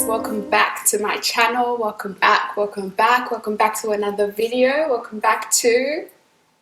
welcome back to my channel. Welcome back to another video. Welcome back to,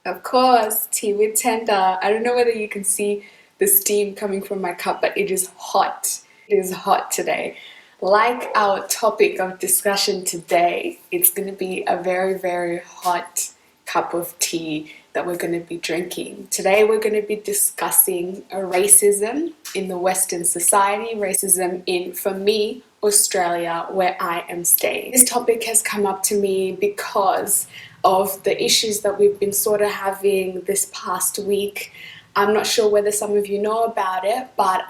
of course, Tea with Tender. I don't know whether you can see the steam coming from my cup, but it is hot. It is hot today. Like our topic of discussion today, it's going to be a very, very hot cup of tea that we're going to be drinking. Today we're going to be discussing racism in the Western society, racism in, for me, Australia, where I am staying. This topic has come up to me because of the issues that we've been sort of having this past week. I'm not sure whether some of you know about it, but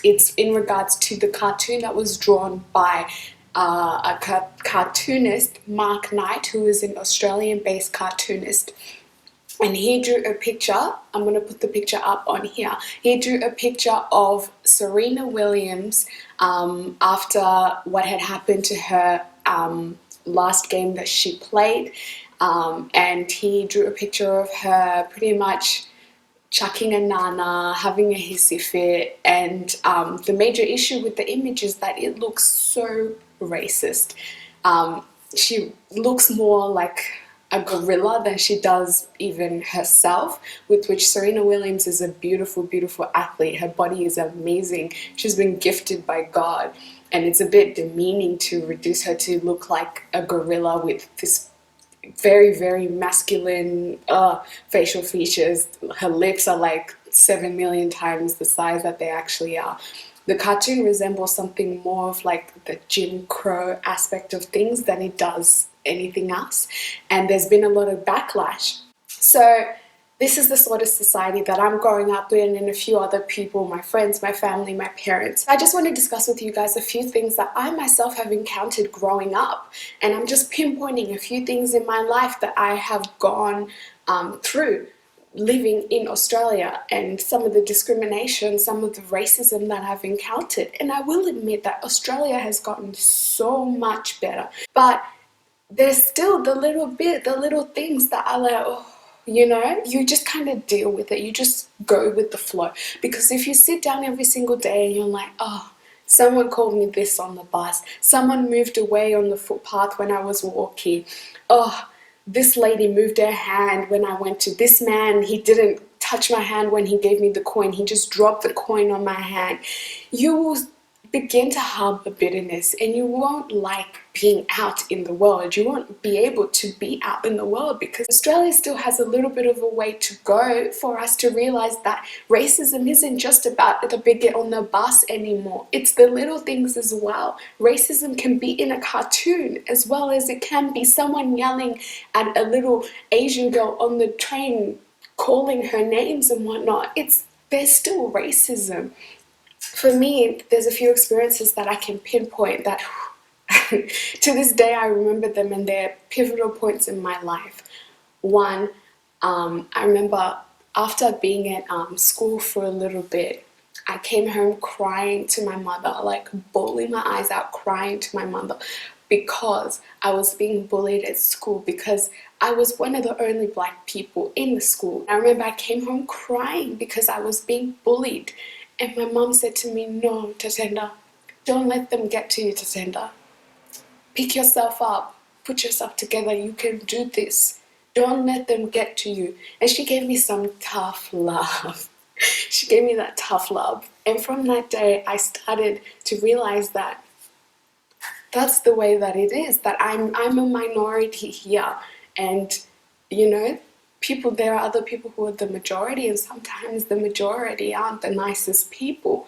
it's in regards to the cartoon that was drawn by a cartoonist, Mark Knight, who is an Australian-based cartoonist. And he drew a picture, I'm going to put the picture up on here. He drew a picture of Serena Williams after what had happened to her last game that she played. And he drew a picture of her pretty much chucking a nana, having a hissy fit, and the major issue with the image is that it looks so racist. She looks more like a gorilla than she does even herself, with which Serena Williams is a beautiful, beautiful athlete. Her body is amazing. She's been gifted by God, and it's a bit demeaning to reduce her to look like a gorilla with this very, very masculine facial features. Her lips are like 7 million times the size that they actually are. The cartoon resembles something more of like the Jim Crow aspect of things than it does anything else, and there's been a lot of backlash. So this is the sort of society that I'm growing up in, and a few other people, my friends, my family, my parents. I just want to discuss with you guys a few things that I myself have encountered growing up, and I'm just pinpointing a few things in my life that I have gone through living in Australia, and some of the discrimination, some of the racism that I've encountered. And I will admit that Australia has gotten so much better, but there's still the little things that are like, oh, you know, you just kind of deal with it. You just go with the flow. Because if you sit down every single day and you're like, oh, someone called me this on the bus, someone moved away on the footpath when I was walking, oh, this lady moved her hand when I went to this man, he didn't touch my hand when he gave me the coin, he just dropped the coin on my hand. You will begin to harbor bitterness, and you won't like being out in the world. You won't be able to be out in the world, because Australia still has a little bit of a way to go for us to realize that racism isn't just about the big get on the bus anymore. It's the little things as well. Racism can be in a cartoon as well as it can be someone yelling at a little Asian girl on the train, calling her names and whatnot. There's still racism. For me, there's a few experiences that I can pinpoint that to this day I remember them, and they're pivotal points in my life. One, I remember after being at school for a little bit, I came home crying to my mother, like bawling my eyes out, crying to my mother, because I was being bullied at school, because I was one of the only black people in the school. I remember I came home crying because I was being bullied. And my mom said to me, no, Tatenda, don't let them get to you, Tatenda. Pick yourself up, put yourself together, you can do this. Don't let them get to you. And she gave me some tough love. She gave me that tough love. And from that day, I started to realize that that's the way that it is, that I'm a minority here. And, you know, there are other people who are the majority, and sometimes the majority aren't the nicest people.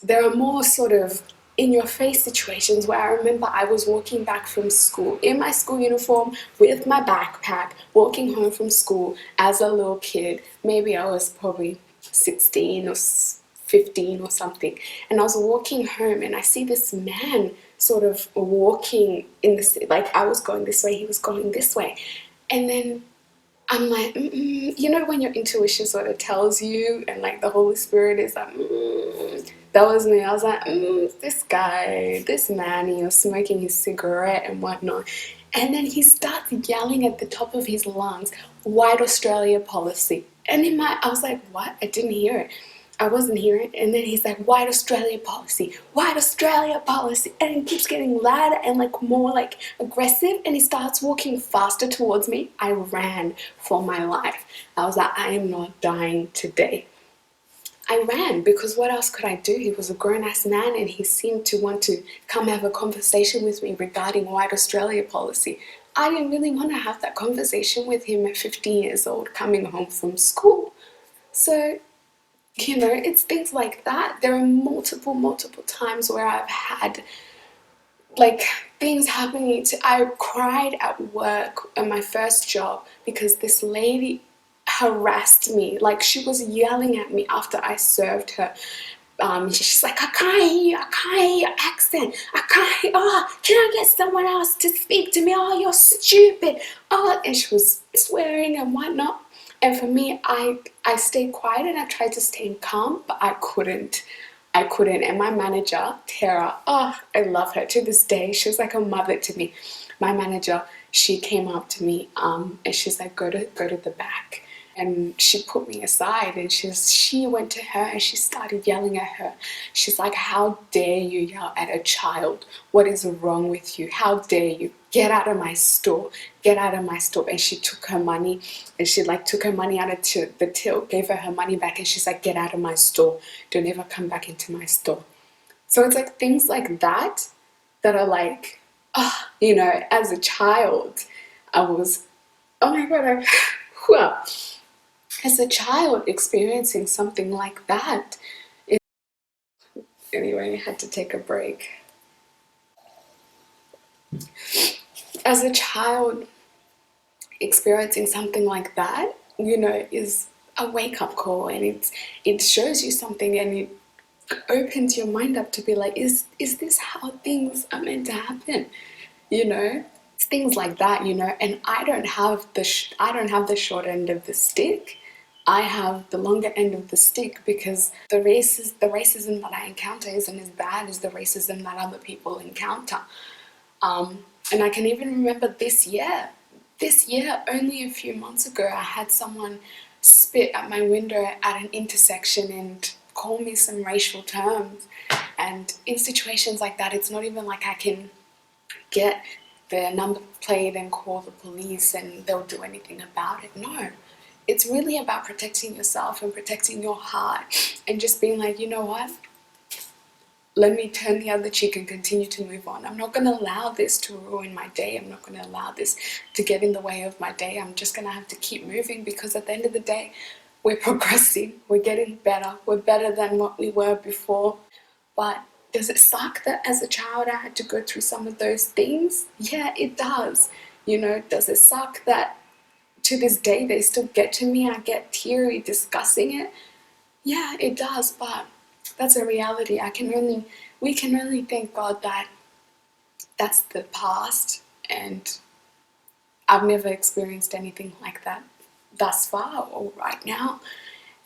There are more sort of in-your-face situations where I remember I was walking back from school in my school uniform with my backpack, walking home from school as a little kid. Maybe I was probably 16 or 15 or something, and I was walking home and I see this man sort of walking in the, like I was going this way, he was going this way, and then I'm like, you know, when your intuition sort of tells you, and like the Holy Spirit is like, that was me. I was like, this guy, this man, he was smoking his cigarette and whatnot. And then he starts yelling at the top of his lungs, White Australia policy. And I was like, what? I didn't hear it. I wasn't hearing, and then he's like, white Australia policy, white Australia policy, and he keeps getting louder and like more like aggressive, and he starts walking faster towards me. I ran for my life. I was like, I am not dying today. I ran because what else could I do? He was a grown-ass man and he seemed to want to come have a conversation with me regarding white Australia policy. I didn't really want to have that conversation with him at 15 years old coming home from school. So, you know, it's things like that. There are multiple times where I've had like things happening to, I cried at work at my first job because this lady harassed me. Like, she was yelling at me after I served her. She's like, I can't hear you, I can't hear your accent, I can't hear, oh, can I get someone else to speak to me, oh, you're stupid, oh, and she was swearing and whatnot. And for me, I stayed quiet and I tried to stay calm, but I couldn't. And my manager, Tara, oh, I love her to this day. She was like a mother to me. My manager, she came up to me and she's like, go to the back. And she put me aside and she went to her and she started yelling at her. She's like, how dare you yell at a child? What is wrong with you? How dare you? Get out of my store. Get out of my store. And she took her money and she like took her money out of the till, gave her money back, and she's like, get out of my store. Don't ever come back into my store. So it's like things like that that are like, oh, you know, as a child, I was, oh my God, well, as a child experiencing something like that. Anyway, I had to take a break. As a child experiencing something like that, you know, is a wake-up call, and it shows you something, and it opens your mind up to be like, is this how things are meant to happen? You know, it's things like that, you know. And I don't have the short end of the stick. I have the longer end of the stick because the racism that I encounter isn't as bad as the racism that other people encounter. And I can even remember this year, only a few months ago, I had someone spit at my window at an intersection and call me some racial terms. And in situations like that, it's not even like I can get the number plate and call the police and they'll do anything about it. No. It's really about protecting yourself and protecting your heart and just being like, you know what? Let me turn the other cheek and continue to move on. I'm not going to allow this to ruin my day. I'm not going to allow this to get in the way of my day. I'm just going to have to keep moving because at the end of the day, we're progressing. We're getting better. We're better than what we were before. But does it suck that as a child I had to go through some of those things? Yeah, it does. You know, does it suck that to this day they still get to me? I get teary discussing it. Yeah, it does, but that's a reality. We can only thank God that that's the past, and I've never experienced anything like that thus far or right now.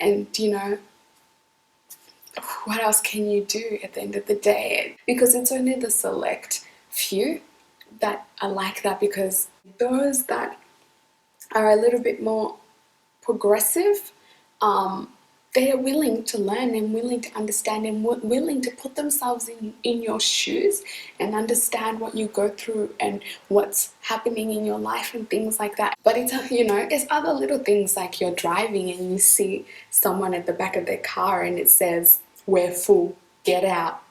And you know, what else can you do at the end of the day? Because it's only the select few that are like that, because those that are a little bit more progressive, they are willing to learn and willing to understand and willing to put themselves in your shoes and understand what you go through and what's happening in your life and things like that. But it's, you know, it's other little things like you're driving and you see someone at the back of their car and it says, "We're full, get out."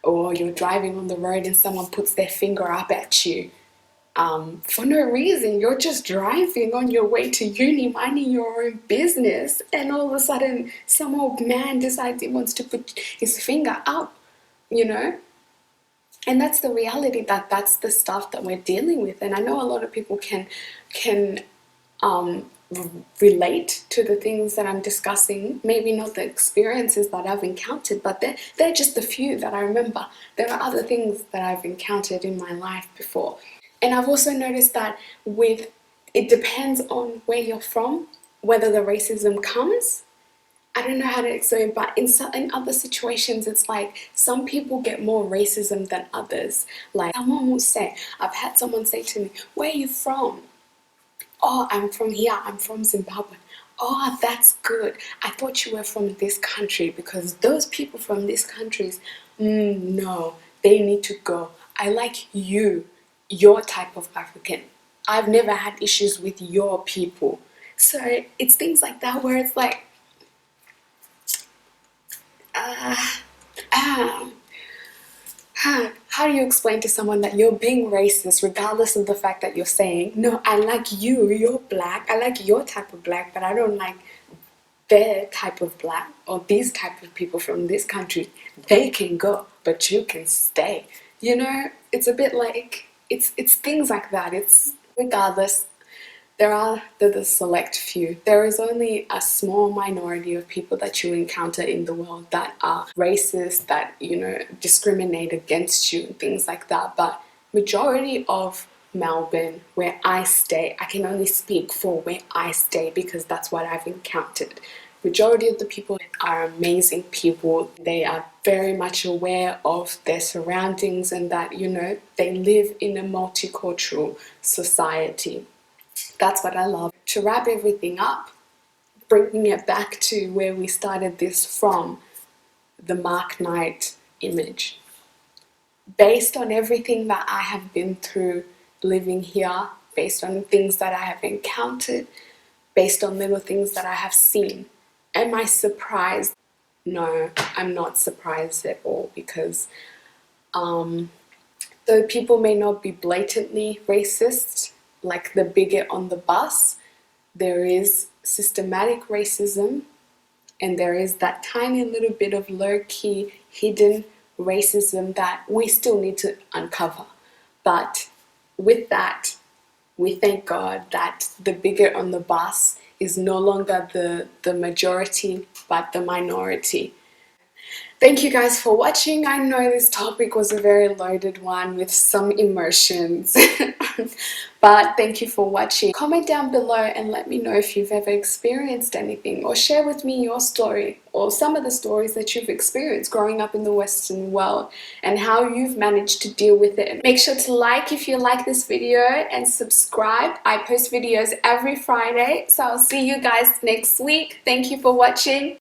Or you're driving on the road and someone puts their finger up at you. For no reason. You're just driving on your way to uni, minding your own business, and all of a sudden some old man decides he wants to put his finger up, you know. And that's the reality, that's the stuff that we're dealing with. And I know a lot of people can relate to the things that I'm discussing. Maybe not the experiences that I've encountered, but they're just a few that I remember. There are other things that I've encountered in my life before. And I've also noticed that it depends on where you're from, whether the racism comes. I don't know how to explain, but in other situations, it's like some people get more racism than others. Like someone will say, I've had someone say to me, "Where are you from?" "Oh, I'm from here, I'm from Zimbabwe." oh, that's good. I thought you were from this country because those people from these countries, no, they need to go. I like you, your type of African. I've never had issues with your people. So it's things like that where it's like, ah, how do you explain to someone that you're being racist regardless of the fact that you're saying, no, I like you, you're black, I like your type of black, but I don't like their type of black or these type of people from this country. They can go, but you can stay. You know, it's a bit like, it's things like that. It's regardless. There are the select few. There is only a small minority of people that you encounter in the world that are racist, that, you know, discriminate against you and things like that. But majority of Melbourne, where I stay, I can only speak for where I stay because that's what I've encountered. Majority of the people are amazing people. They are very much aware of their surroundings and that, you know, they live in a multicultural society. That's what I love. To wrap everything up, bringing it back to where we started this from, the Mark Knight image. Based on everything that I have been through living here, based on things that I have encountered, based on little things that I have seen, am I surprised? No, I'm not surprised at all because though people may not be blatantly racist, like the bigot on the bus, there is systematic racism and there is that tiny little bit of low-key hidden racism that we still need to uncover. But with that, we thank God that the bigot on the bus is no longer the majority but the minority. Thank you guys for watching. I know this topic was a very loaded one with some emotions, but thank you for watching. Comment down below and let me know if you've ever experienced anything, or share with me your story or some of the stories that you've experienced growing up in the Western world and how you've managed to deal with it. Make sure to like if you like this video and subscribe. I post videos every Friday, so I'll see you guys next week. Thank you for watching.